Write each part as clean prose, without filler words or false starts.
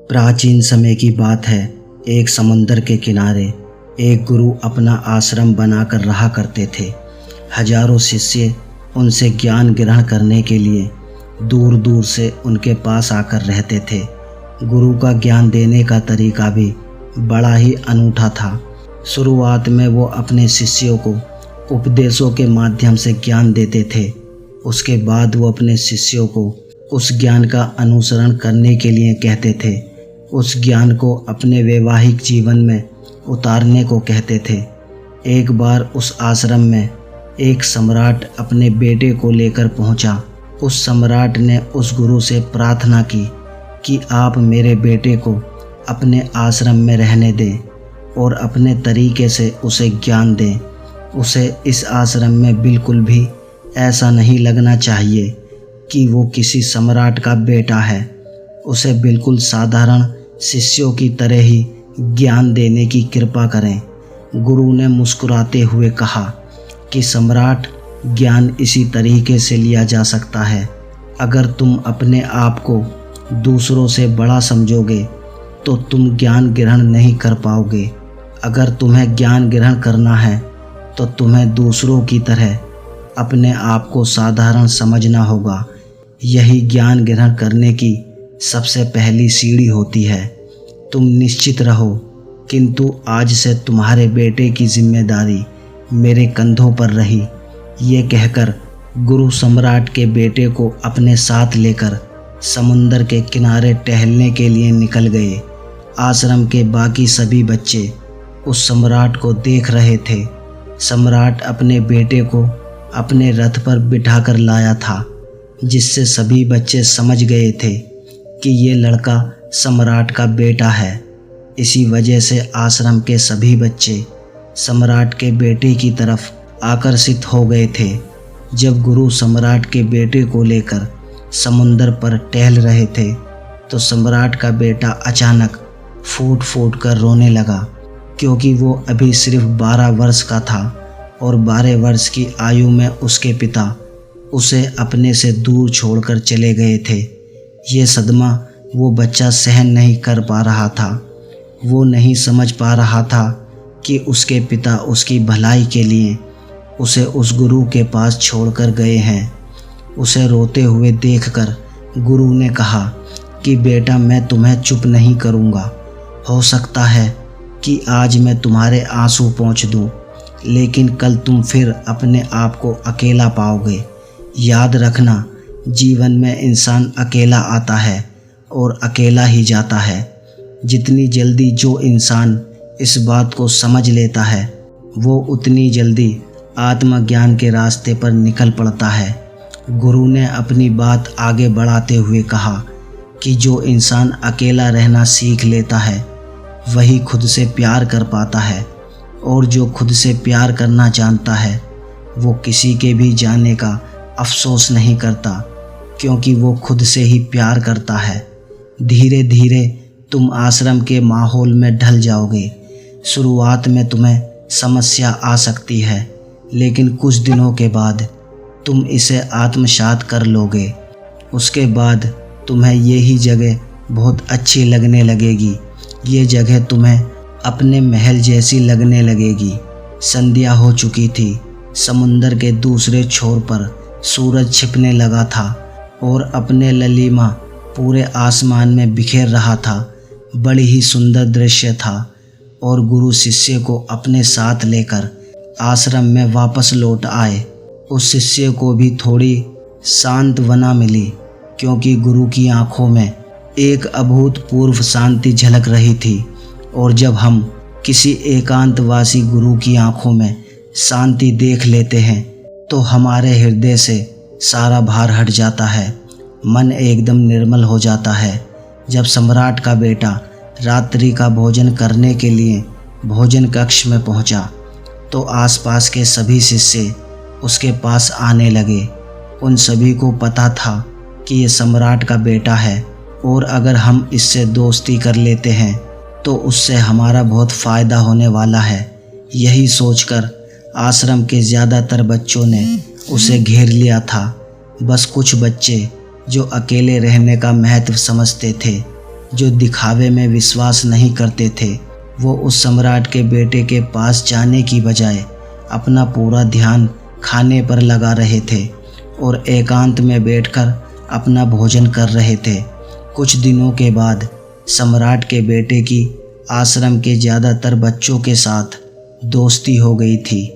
प्राचीन समय की बात है। एक समुंदर के किनारे एक गुरु अपना आश्रम बनाकर रहा करते थे। हजारों शिष्य उनसे ज्ञान ग्रहण करने के लिए दूर दूर से उनके पास आकर रहते थे। गुरु का ज्ञान देने का तरीका भी बड़ा ही अनूठा था। शुरुआत में वो अपने शिष्यों को उपदेशों के माध्यम से ज्ञान देते थे। उसके बाद वो अपने शिष्यों को उस ज्ञान का अनुसरण करने के लिए कहते थे। उस ज्ञान को अपने वैवाहिक जीवन में उतारने को कहते थे। एक बार उस आश्रम में एक सम्राट अपने बेटे को लेकर पहुंचा। उस सम्राट ने उस गुरु से प्रार्थना की कि आप मेरे बेटे को अपने आश्रम में रहने दें और अपने तरीके से उसे ज्ञान दें। उसे इस आश्रम में बिल्कुल भी ऐसा नहीं लगना चाहिए कि वो किसी सम्राट का बेटा है। उसे बिल्कुल साधारण शिष्यों की तरह ही ज्ञान देने की कृपा करें। गुरु ने मुस्कुराते हुए कहा कि सम्राट, ज्ञान इसी तरीके से लिया जा सकता है। अगर तुम अपने आप को दूसरों से बड़ा समझोगे तो तुम ज्ञान ग्रहण नहीं कर पाओगे। अगर तुम्हें ज्ञान ग्रहण करना है तो तुम्हें दूसरों की तरह अपने आप को साधारण समझना होगा। यही ज्ञान ग्रहण करने की सबसे पहली सीढ़ी होती है। तुम निश्चित रहो, किंतु आज से तुम्हारे बेटे की जिम्मेदारी मेरे कंधों पर रही। ये कहकर गुरु सम्राट के बेटे को अपने साथ लेकर समुंदर के किनारे टहलने के लिए निकल गए। आश्रम के बाकी सभी बच्चे उस सम्राट को देख रहे थे। सम्राट अपने बेटे को अपने रथ पर बिठाकर लाया था, जिससे सभी बच्चे समझ गए थे कि ये लड़का सम्राट का बेटा है। इसी वजह से आश्रम के सभी बच्चे सम्राट के बेटे की तरफ आकर्षित हो गए थे। जब गुरु सम्राट के बेटे को लेकर समुंदर पर टहल रहे थे तो सम्राट का बेटा अचानक फूट फूट कर रोने लगा, क्योंकि वो अभी सिर्फ 12 वर्ष का था और 12 वर्ष की आयु में उसके पिता उसे अपने से दूर छोड़कर चले गए थे। ये सदमा वो बच्चा सहन नहीं कर पा रहा था। वो नहीं समझ पा रहा था कि उसके पिता उसकी भलाई के लिए उसे उस गुरु के पास छोड़कर गए हैं। उसे रोते हुए देखकर गुरु ने कहा कि बेटा, मैं तुम्हें चुप नहीं करूँगा। हो सकता है कि आज मैं तुम्हारे आंसू पोंछ दूँ, लेकिन कल तुम फिर अपने आप को अकेला पाओगे। याद रखना, जीवन में इंसान अकेला आता है और अकेला ही जाता है। जितनी जल्दी जो इंसान इस बात को समझ लेता है, वो उतनी जल्दी आत्मज्ञान के रास्ते पर निकल पड़ता है। गुरु ने अपनी बात आगे बढ़ाते हुए कहा कि जो इंसान अकेला रहना सीख लेता है वही खुद से प्यार कर पाता है, और जो खुद से प्यार करना जानता है वो किसी के भी जाने का अफसोस नहीं करता, क्योंकि वो खुद से ही प्यार करता है। धीरे धीरे तुम आश्रम के माहौल में ढल जाओगे। शुरुआत में तुम्हें समस्या आ सकती है, लेकिन कुछ दिनों के बाद तुम इसे आत्मसात कर लोगे। उसके बाद तुम्हें यही जगह बहुत अच्छी लगने लगेगी। ये जगह तुम्हें अपने महल जैसी लगने लगेगी। संध्या हो चुकी थी। समुंदर के दूसरे छोर पर सूरज छिपने लगा था और अपने ललीमा पूरे आसमान में बिखेर रहा था। बड़ी ही सुंदर दृश्य था और गुरु शिष्य को अपने साथ लेकर आश्रम में वापस लौट आए। उस शिष्य को भी थोड़ी सांत्वना मिली, क्योंकि गुरु की आंखों में एक अभूतपूर्व शांति झलक रही थी। और जब हम किसी एकांतवासी गुरु की आंखों में शांति देख लेते हैं तो हमारे हृदय से सारा भार हट जाता है, मन एकदम निर्मल हो जाता है। जब सम्राट का बेटा रात्रि का भोजन करने के लिए भोजन कक्ष में पहुंचा तो आसपास के सभी शिष्य उसके पास आने लगे। उन सभी को पता था कि ये सम्राट का बेटा है और अगर हम इससे दोस्ती कर लेते हैं तो उससे हमारा बहुत फ़ायदा होने वाला है। यही सोचकर आश्रम के ज़्यादातर बच्चों ने उसे घेर लिया था। बस कुछ बच्चे जो अकेले रहने का महत्व समझते थे जो दिखावे में विश्वास नहीं करते थे, वो उस सम्राट के बेटे के पास जाने की बजाय अपना पूरा ध्यान खाने पर लगा रहे थे और एकांत में बैठकर अपना भोजन कर रहे थे। कुछ दिनों के बाद सम्राट के बेटे की आश्रम के ज़्यादातर बच्चों के साथ दोस्ती हो गई थी।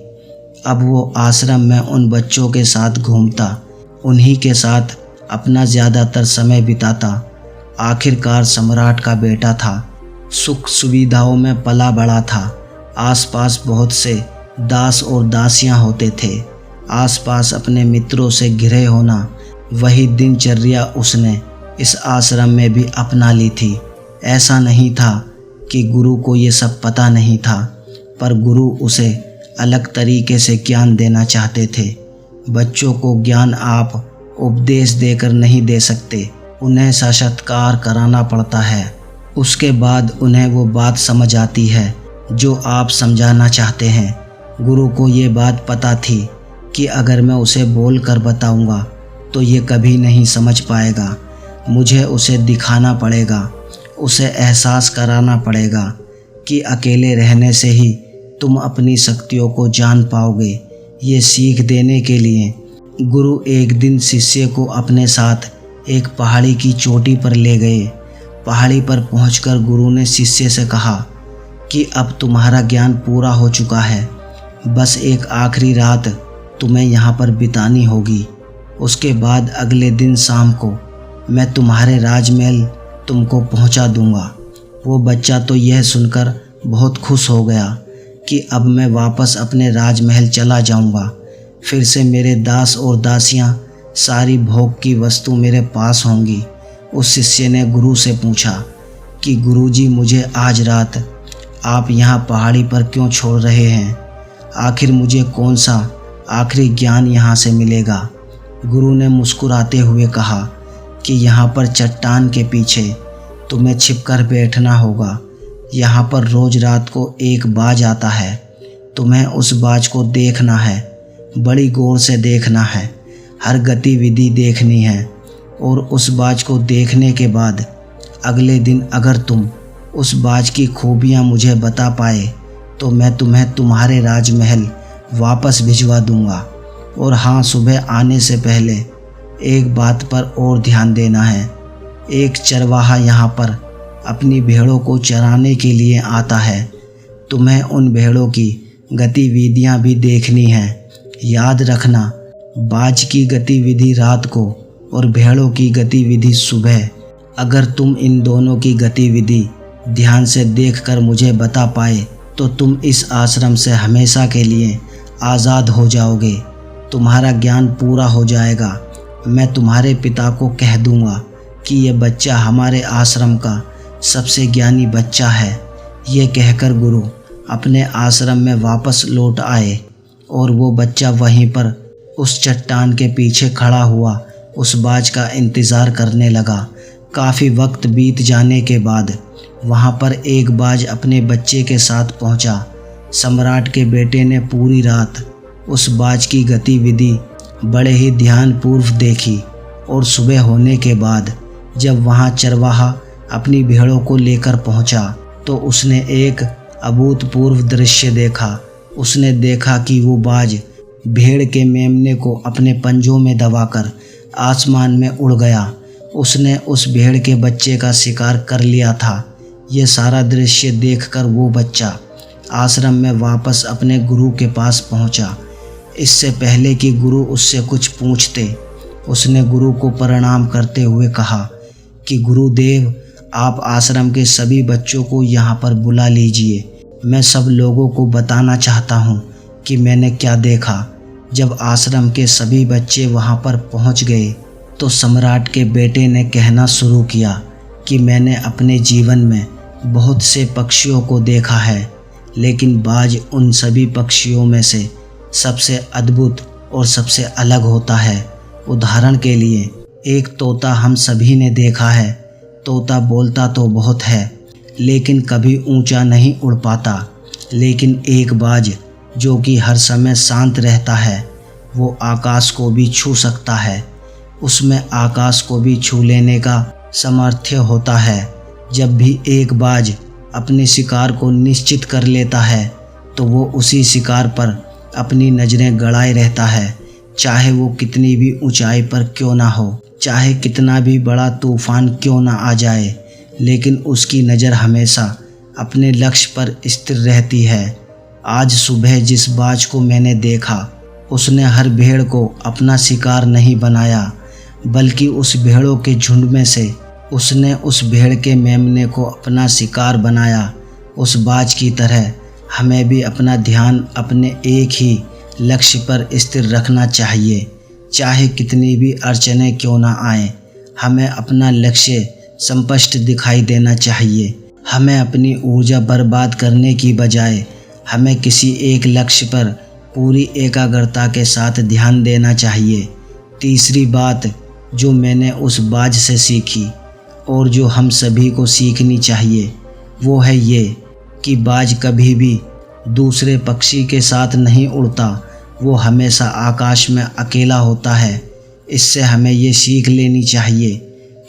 अब वो आश्रम में उन बच्चों के साथ घूमता, उन्हीं के साथ अपना ज़्यादातर समय बिताता। आखिरकार सम्राट का बेटा था, सुख सुविधाओं में पला बड़ा था। आसपास बहुत से दास और दासियां होते थे। आसपास अपने मित्रों से घिरे होना, वही दिनचर्या उसने इस आश्रम में भी अपना ली थी। ऐसा नहीं था कि गुरु को ये सब पता नहीं था, पर गुरु उसे अलग तरीके से ज्ञान देना चाहते थे। बच्चों को ज्ञान आप उपदेश देकर नहीं दे सकते, उन्हें साक्षात्कार कराना पड़ता है। उसके बाद उन्हें वो बात समझ आती है जो आप समझाना चाहते हैं। गुरु को ये बात पता थी कि अगर मैं उसे बोल कर बताऊँगा तो ये कभी नहीं समझ पाएगा। मुझे उसे दिखाना पड़ेगा, उसे एहसास कराना पड़ेगा कि अकेले रहने से ही तुम अपनी शक्तियों को जान पाओगे। ये सीख देने के लिए गुरु एक दिन शिष्य को अपने साथ एक पहाड़ी की चोटी पर ले गए। पहाड़ी पर पहुंचकर गुरु ने शिष्य से कहा कि अब तुम्हारा ज्ञान पूरा हो चुका है, बस एक आखिरी रात तुम्हें यहाँ पर बितानी होगी। उसके बाद अगले दिन शाम को मैं तुम्हारे राजमहल तुमको पहुँचा दूँगा। वो बच्चा तो यह सुनकर बहुत खुश हो गया कि अब मैं वापस अपने राजमहल चला जाऊँगा। फिर से मेरे दास और दासियाँ, सारी भोग की वस्तु मेरे पास होंगी। उस शिष्य ने गुरु से पूछा कि गुरुजी, मुझे आज रात आप यहाँ पहाड़ी पर क्यों छोड़ रहे हैं? आखिर मुझे कौन सा आखिरी ज्ञान यहाँ से मिलेगा? गुरु ने मुस्कुराते हुए कहा कि यहाँ पर चट्टान के पीछे तुम्हें छिपकर बैठना होगा। यहाँ पर रोज रात को एक बाज आता है, तुम्हें उस बाज को देखना है, बड़ी गौर से देखना है, हर गतिविधि देखनी है। और उस बाज को देखने के बाद अगले दिन अगर तुम उस बाज की खूबियाँ मुझे बता पाए तो मैं तुम्हें तुम्हारे राजमहल वापस भिजवा दूँगा। और हाँ, सुबह आने से पहले एक बात पर और ध्यान देना है। एक चरवाहा यहाँ पर अपनी भेड़ों को चराने के लिए आता है, तुम्हें उन भेड़ों की गतिविधियाँ भी देखनी हैं। याद रखना, बाज की गतिविधि रात को और भेड़ों की गतिविधि सुबह। अगर तुम इन दोनों की गतिविधि ध्यान से देखकर मुझे बता पाए तो तुम इस आश्रम से हमेशा के लिए आज़ाद हो जाओगे, तुम्हारा ज्ञान पूरा हो जाएगा। मैं तुम्हारे पिता को कह दूंगा कि ये बच्चा हमारे आश्रम का सबसे ज्ञानी बच्चा है। ये कहकर गुरु अपने आश्रम में वापस लौट आए और वो बच्चा वहीं पर उस चट्टान के पीछे खड़ा हुआ उस बाज का इंतज़ार करने लगा। काफ़ी वक्त बीत जाने के बाद वहाँ पर एक बाज अपने बच्चे के साथ पहुँचा। सम्राट के बेटे ने पूरी रात उस बाज की गतिविधि बड़े ही ध्यानपूर्वक देखी और सुबह होने के बाद जब वहाँ चरवाहा अपनी भेड़ों को लेकर पहुँचा तो उसने एक अभूतपूर्व दृश्य देखा। उसने देखा कि वो बाज भेड़ के मेमने को अपने पंजों में दबाकर आसमान में उड़ गया। उसने उस भेड़ के बच्चे का शिकार कर लिया था। ये सारा दृश्य देखकर वो बच्चा आश्रम में वापस अपने गुरु के पास पहुंचा। इससे पहले कि गुरु उससे कुछ पूछते, उसने गुरु को प्रणाम करते हुए कहा कि गुरुदेव, आप आश्रम के सभी बच्चों को यहाँ पर बुला लीजिए। मैं सब लोगों को बताना चाहता हूँ कि मैंने क्या देखा। जब आश्रम के सभी बच्चे वहाँ पर पहुँच गए तो सम्राट के बेटे ने कहना शुरू किया कि मैंने अपने जीवन में बहुत से पक्षियों को देखा है, लेकिन बाज उन सभी पक्षियों में से सबसे अद्भुत और सबसे अलग होता है। उदाहरण के लिए, एक तोता हम सभी ने देखा है। तोता बोलता तो बहुत है लेकिन कभी ऊंचा नहीं उड़ पाता। लेकिन एक बाज जो कि हर समय शांत रहता है, वो आकाश को भी छू सकता है। उसमें आकाश को भी छू लेने का सामर्थ्य होता है। जब भी एक बाज अपने शिकार को निश्चित कर लेता है तो वो उसी शिकार पर अपनी नज़रें गड़ाए रहता है, चाहे वो कितनी भी ऊंचाई पर क्यों ना हो, चाहे कितना भी बड़ा तूफान क्यों ना आ जाए, लेकिन उसकी नज़र हमेशा अपने लक्ष्य पर स्थिर रहती है। आज सुबह जिस बाज को मैंने देखा उसने हर भेड़ को अपना शिकार नहीं बनाया, बल्कि उस भेड़ों के झुंड में से उसने उस भेड़ के मेमने को अपना शिकार बनाया। उस बाज की तरह हमें भी अपना ध्यान अपने एक ही लक्ष्य पर स्थिर रखना चाहिए, चाहे कितनी भी अड़चनें क्यों ना आएं। हमें अपना लक्ष्य स्पष्ट दिखाई देना चाहिए। हमें अपनी ऊर्जा बर्बाद करने की बजाय हमें किसी एक लक्ष्य पर पूरी एकाग्रता के साथ ध्यान देना चाहिए। तीसरी बात जो मैंने उस बाज से सीखी और जो हम सभी को सीखनी चाहिए वो है ये कि बाज कभी भी दूसरे पक्षी के साथ नहीं उड़ता, वो हमेशा आकाश में अकेला होता है। इससे हमें ये सीख लेनी चाहिए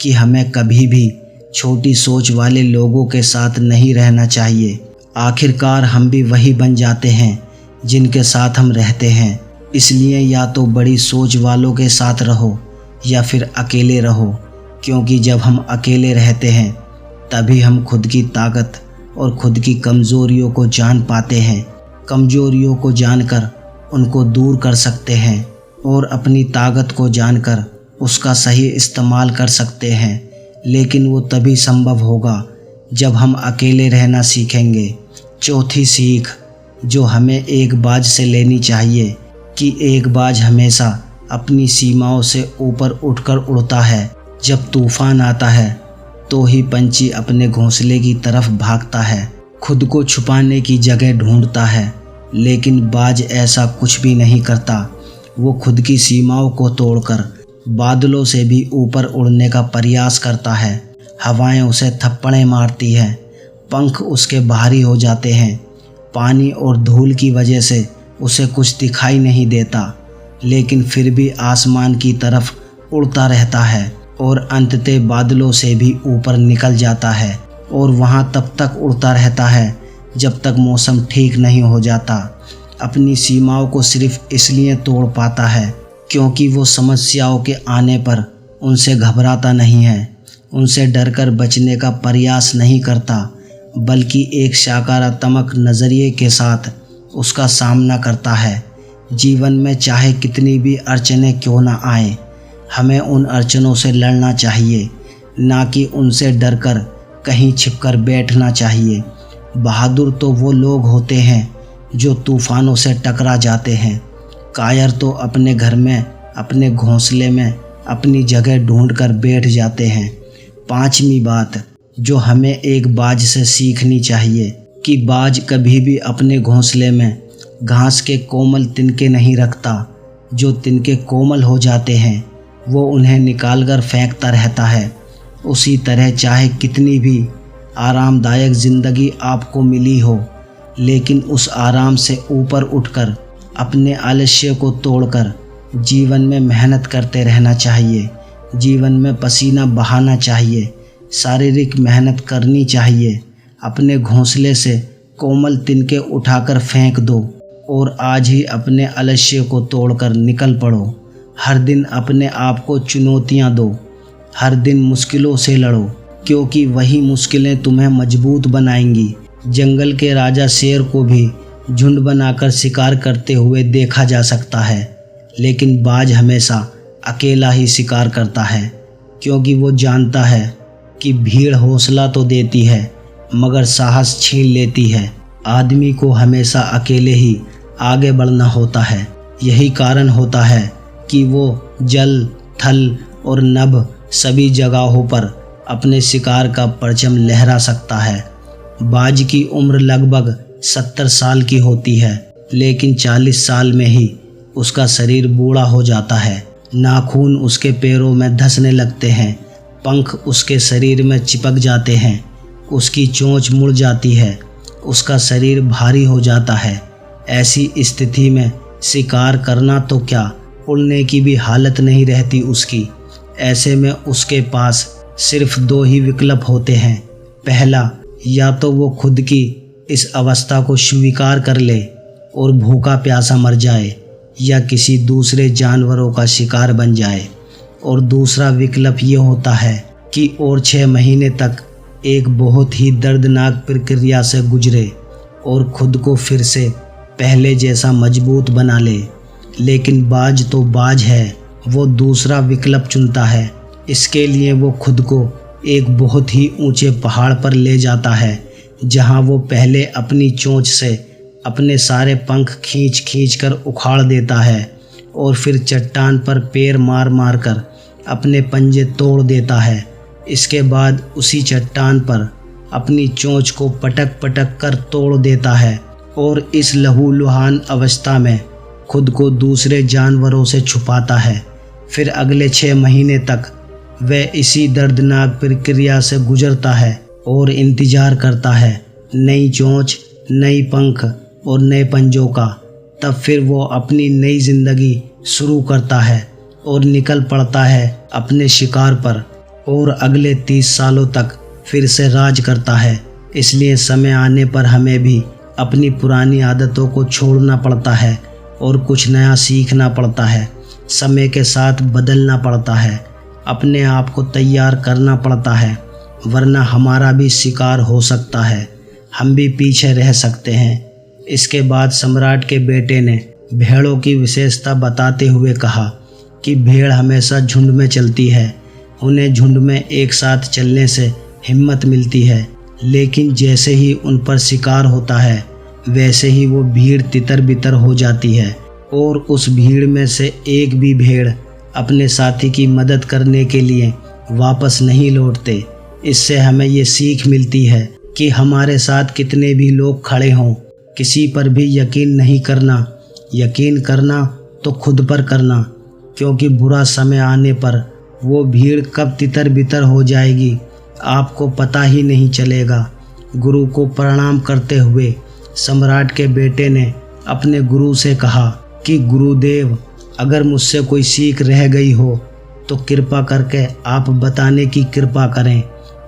कि हमें कभी भी छोटी सोच वाले लोगों के साथ नहीं रहना चाहिए। आखिरकार हम भी वही बन जाते हैं जिनके साथ हम रहते हैं। इसलिए या तो बड़ी सोच वालों के साथ रहो या फिर अकेले रहो, क्योंकि जब हम अकेले रहते हैं तभी हम खुद की ताकत और खुद की कमज़ोरियों को जान पाते हैं। कमज़ोरियों को जानकर उनको दूर कर सकते हैं और अपनी ताकत को जानकर उसका सही इस्तेमाल कर सकते हैं। लेकिन वो तभी संभव होगा जब हम अकेले रहना सीखेंगे। चौथी सीख जो हमें एक बाज से लेनी चाहिए कि एक बाज हमेशा अपनी सीमाओं से ऊपर उठकर उड़ता है। जब तूफान आता है तो ही पंछी अपने घोंसले की तरफ भागता है, खुद को छुपाने की जगह ढूंढता है। लेकिन बाज ऐसा कुछ भी नहीं करता। वो खुद की सीमाओं को तोड़कर बादलों से भी ऊपर उड़ने का प्रयास करता है। हवाएं उसे थप्पड़ें मारती हैं, पंख उसके भारी हो जाते हैं, पानी और धूल की वजह से उसे कुछ दिखाई नहीं देता, लेकिन फिर भी आसमान की तरफ उड़ता रहता है और अंततः बादलों से भी ऊपर निकल जाता है और वहाँ तब तक उड़ता रहता है जब तक मौसम ठीक नहीं हो जाता। अपनी सीमाओं को सिर्फ इसलिए तोड़ पाता है क्योंकि वो समस्याओं के आने पर उनसे घबराता नहीं है, उनसे डरकर बचने का प्रयास नहीं करता, बल्कि एक सकारात्मक नज़रिए के साथ उसका सामना करता है। जीवन में चाहे कितनी भी अड़चनें क्यों ना आए, हमें उन अड़चनों से लड़ना चाहिए, ना कि उनसे डरकर कहीं छिपकर बैठना चाहिए। बहादुर तो वो लोग होते हैं जो तूफ़ानों से टकरा जाते हैं। कायर तो अपने घर में, अपने घोंसले में अपनी जगह ढूंढकर बैठ जाते हैं। पांचवी बात जो हमें एक बाज से सीखनी चाहिए कि बाज कभी भी अपने घोंसले में घास के कोमल तिनके नहीं रखता। जो तिनके कोमल हो जाते हैं वो उन्हें निकालकर फेंकता रहता है। उसी तरह चाहे कितनी भी आरामदायक ज़िंदगी आपको मिली हो, लेकिन उस आराम से ऊपर उठकर अपने आलस्य को तोड़कर जीवन में मेहनत करते रहना चाहिए। जीवन में पसीना बहाना चाहिए, शारीरिक मेहनत करनी चाहिए। अपने घोंसले से कोमल तिनके उठाकर फेंक दो और आज ही अपने आलस्य को तोड़कर निकल पड़ो। हर दिन अपने आप को चुनौतियाँ दो, हर दिन मुश्किलों से लड़ो, क्योंकि वही मुश्किलें तुम्हें मजबूत बनाएंगी। जंगल के राजा शेर को भी झुंड बनाकर शिकार करते हुए देखा जा सकता है, लेकिन बाज हमेशा अकेला ही शिकार करता है, क्योंकि वो जानता है कि भीड़ हौसला तो देती है मगर साहस छीन लेती है। आदमी को हमेशा अकेले ही आगे बढ़ना होता है। यही कारण होता है कि वो जल, थल और नभ सभी जगहों पर अपने शिकार का परचम लहरा सकता है। बाज की उम्र लगभग 70 साल की होती है, लेकिन 40 साल में ही उसका शरीर बूढ़ा हो जाता है। नाखून उसके पैरों में धंसने लगते हैं, पंख उसके शरीर में चिपक जाते हैं, उसकी चोंच मुड़ जाती है, उसका शरीर भारी हो जाता है। ऐसी स्थिति में शिकार करना तो क्या, उड़ने की भी हालत नहीं रहती उसकी। ऐसे में उसके पास सिर्फ 2 ही विकल्प होते हैं, पहला, या तो वो खुद की इस अवस्था को स्वीकार कर ले और भूखा प्यासा मर जाए, या किसी दूसरे जानवरों का शिकार बन जाए। और दूसरा विकल्प ये होता है कि और 6 महीने तक एक बहुत ही दर्दनाक प्रक्रिया से गुजरे और खुद को फिर से पहले जैसा मजबूत बना ले। लेकिन बाज तो बाज है, वो दूसरा विकल्प चुनता है। इसके लिए वो खुद को एक बहुत ही ऊंचे पहाड़ पर ले जाता है, जहां वो पहले अपनी चोंच से अपने सारे पंख खींच खींच कर उखाड़ देता है और फिर चट्टान पर पैर मार मार कर अपने पंजे तोड़ देता है। इसके बाद उसी चट्टान पर अपनी चोंच को पटक पटक कर तोड़ देता है और इस लहूलुहान अवस्था में खुद को दूसरे जानवरों से छुपाता है। फिर अगले 6 महीने तक वह इसी दर्दनाक प्रक्रिया से गुजरता है और इंतजार करता है नई चोंच, नई पंख और नए पंजों का। तब फिर वो अपनी नई जिंदगी शुरू करता है और निकल पड़ता है अपने शिकार पर और अगले 30 सालों तक फिर से राज करता है। इसलिए समय आने पर हमें भी अपनी पुरानी आदतों को छोड़ना पड़ता है और कुछ नया सीखना पड़ता है। समय के साथ बदलना पड़ता है, अपने आप को तैयार करना पड़ता है, वरना हमारा भी शिकार हो सकता है, हम भी पीछे रह सकते हैं। इसके बाद सम्राट के बेटे ने भेड़ों की विशेषता बताते हुए कहा कि भेड़ हमेशा झुंड में चलती है, उन्हें झुंड में एक साथ चलने से हिम्मत मिलती है, लेकिन जैसे ही उन पर शिकार होता है वैसे ही वो भीड़ तितर बितर हो जाती है और उस भीड़ में से एक भी भेड़ अपने साथी की मदद करने के लिए वापस नहीं लौटते। इससे हमें ये सीख मिलती है कि हमारे साथ कितने भी लोग खड़े हों, किसी पर भी यकीन नहीं करना। यकीन करना तो खुद पर करना, क्योंकि बुरा समय आने पर वो भीड़ कब तितर बितर हो जाएगी आपको पता ही नहीं चलेगा। गुरु को प्रणाम करते हुए सम्राट के बेटे ने अपने गुरु से कहा कि गुरुदेव, अगर मुझसे कोई सीख रह गई हो तो कृपा करके आप बताने की कृपा करें।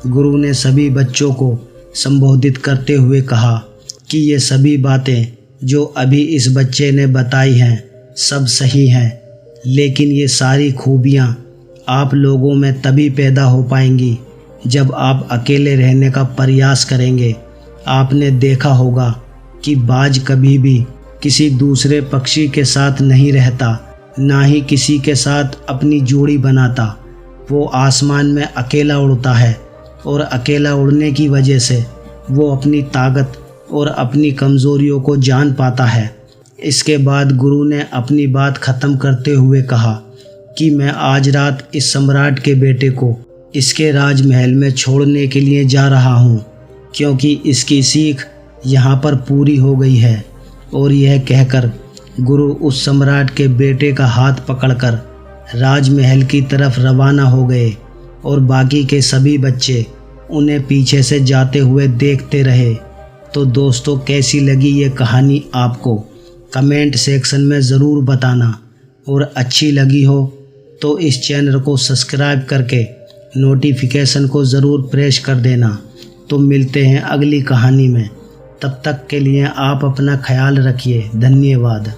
गुरु ने सभी बच्चों को संबोधित करते हुए कहा कि ये सभी बातें जो अभी इस बच्चे ने बताई हैं सब सही हैं, लेकिन ये सारी खूबियाँ आप लोगों में तभी पैदा हो पाएंगी जब आप अकेले रहने का प्रयास करेंगे। आपने देखा होगा कि बाज कभी भी किसी दूसरे पक्षी के साथ नहीं रहता, ना ही किसी के साथ अपनी जोड़ी बनाता। वो आसमान में अकेला उड़ता है और अकेला उड़ने की वजह से वो अपनी ताकत और अपनी कमज़ोरियों को जान पाता है। इसके बाद गुरु ने अपनी बात ख़त्म करते हुए कहा कि मैं आज रात इस सम्राट के बेटे को इसके राजमहल में छोड़ने के लिए जा रहा हूँ, क्योंकि इसकी सीख यहाँ पर पूरी हो गई है। और यह कहकर गुरु उस सम्राट के बेटे का हाथ पकड़कर राजमहल की तरफ रवाना हो गए और बाकी के सभी बच्चे उन्हें पीछे से जाते हुए देखते रहे। तो दोस्तों, कैसी लगी ये कहानी आपको कमेंट सेक्शन में ज़रूर बताना, और अच्छी लगी हो तो इस चैनल को सब्सक्राइब करके नोटिफिकेशन को ज़रूर प्रेस कर देना। तो मिलते हैं अगली कहानी में, तब तक के लिए आप अपना ख्याल रखिए। धन्यवाद।